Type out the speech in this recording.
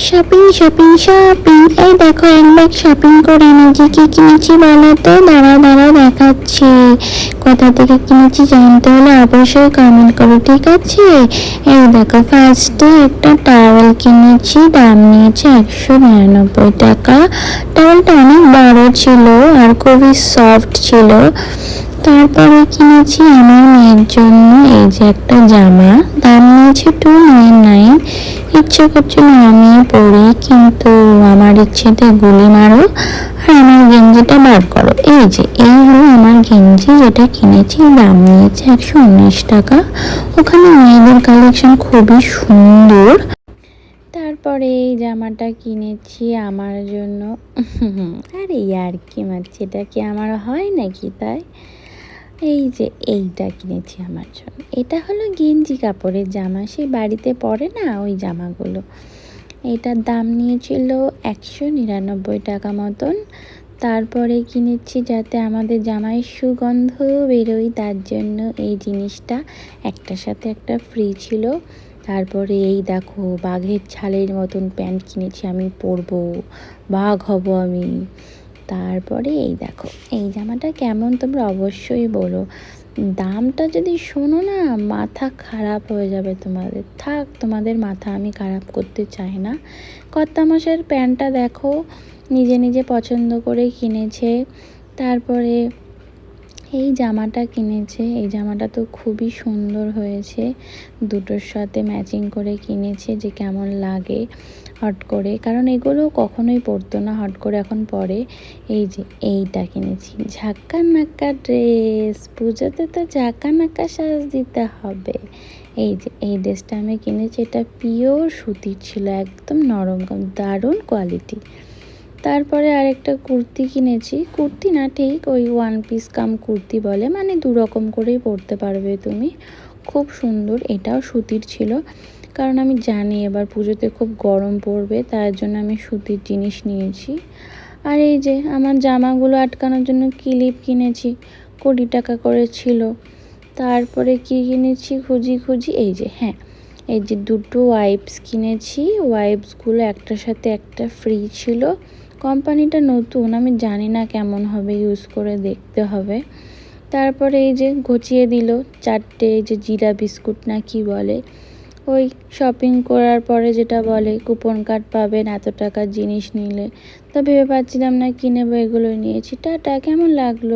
Shopping shopping shopping, এই দেখো এক ব্যাগ শপিং করে নিজে কি কিনেছি বলো তো। দাঁড়াও দাঁড়াও দেখাচ্ছি। কোথা থেকে কিনেছি জানতে হলে অবশ্যই কমেন্ট করো, ঠিক আছে। এই দেখো, ফার্স্টে একটা টাওয়েল কিনেছি, দাম নিয়েছে 199 টাকা। টাওয়েলটা অনেক বড় ছিল আর খুবই সফট ছিল। তারপরে কিনেছি আমার মেয়ের জন্য এই যে একটা জামা, দাম নিয়েছে 299। ইচ্ছে করছিল আমি পরি, কিন্তু আমার ইচ্ছেতে গুলি মারো আর আমার গেঞ্জিটা বার করো। এই যে এই হলো আমার গেঞ্জি, যেটা কিনেছি, দাম নিয়েছে 119 টাকা। ওখানে মেয়েদের কালেকশন খুবই সুন্দর। তারপরে এই জামাটা কিনেছি আমার জন্য। আরে ইয়ার কি মারছি, এটা কি আমার হয় নাকি তাই। এই যে এইটা কিনেছি আমার জন্য, এটা হলো গেঞ্জি কাপড়ের জামা, সে বাড়িতে পরে না ওই জামাগুলো। এটার দাম নিয়েছিল 199 টাকা মতন। তারপরে কিনেছি যাতে আমাদের জামায় সুগন্ধ বেরোয়, তার জন্য এই জিনিসটা একটার সাথে একটা ফ্রি ছিল। তারপরে এই দেখো বাঘের ছালের মতন প্যান্ট কিনেছি, আমি পরবো, বাঘ হব আমি। তারপরে এই দেখো এই জামাটা কেমন তোমরা অবশ্যই বলো। দামটা যদি শোনো না মাথা খারাপ হয়ে যাবে তোমাদের। থাক, তোমাদের মাথা আমি খারাপ করতে চাই না। কর্তামশাইয়ের প্যান্টটা দেখো, নিজে নিজে পছন্দ করে কিনেছে। তারপরে এই জামাটা কিনেছে, এই জামাটা তো খুবই সুন্দর হয়েছে, দুটোর সাথে ম্যাচিং করে কিনেছে, যে কেমন লাগে হট করে, কারণ এগুলো কখনোই পরতো না, হট করে এখন পরে। এই যে এইটা কিনেছি, ঝাক্কা নাক্কা ড্রেস, পুজোতে তো ঝাক্কা নাক্কা সাজ দিতে হবে। এই যে এই ড্রেসটা আমি কিনেছি, এটা পিওর সুতির ছিল, একদম নরম, দারুণ কোয়ালিটি। তারপরে আরেকটা কুর্তি কিনেছি, কুর্তি না ঠিক ওই ওয়ান পিস কাম কুর্তি বলে, মানে দু রকম করেই পরতে পারবে তুমি, খুব সুন্দর। এটাও সুতির ছিল, কারণ আমি জানি এবার পুজোতে খুব গরম পড়বে, তার জন্য আমি সুতির জিনিস নিয়েছি। আর এই যে আমার জামাগুলো আটকানোর জন্য ক্লিপ কিনেছি, 20 টাকা করে ছিল। তারপরে কি কিনেছি খুঁজি, এই যে হ্যাঁ, এই যে দুটো ওয়াইপস কিনেছি, ওয়াইপসগুলো একটার সাথে একটা ফ্রি ছিল। কোম্পানিটা নতুন, আমি জানি না কেমন হবে, ইউজ করে দেখতে হবে। তারপরে এই যে ঘচিয়ে দিল 4টে, এই যে জিরা বিস্কুট না কি বলে, ওই শপিং করার পরে যেটা বলে কুপন কার্ড পাবেন এত টাকার জিনিস নিলে। তো ভেবে পাচ্ছিলাম না কি নেবো, এগুলো নিয়েছি। টাটা, কেমন লাগলো?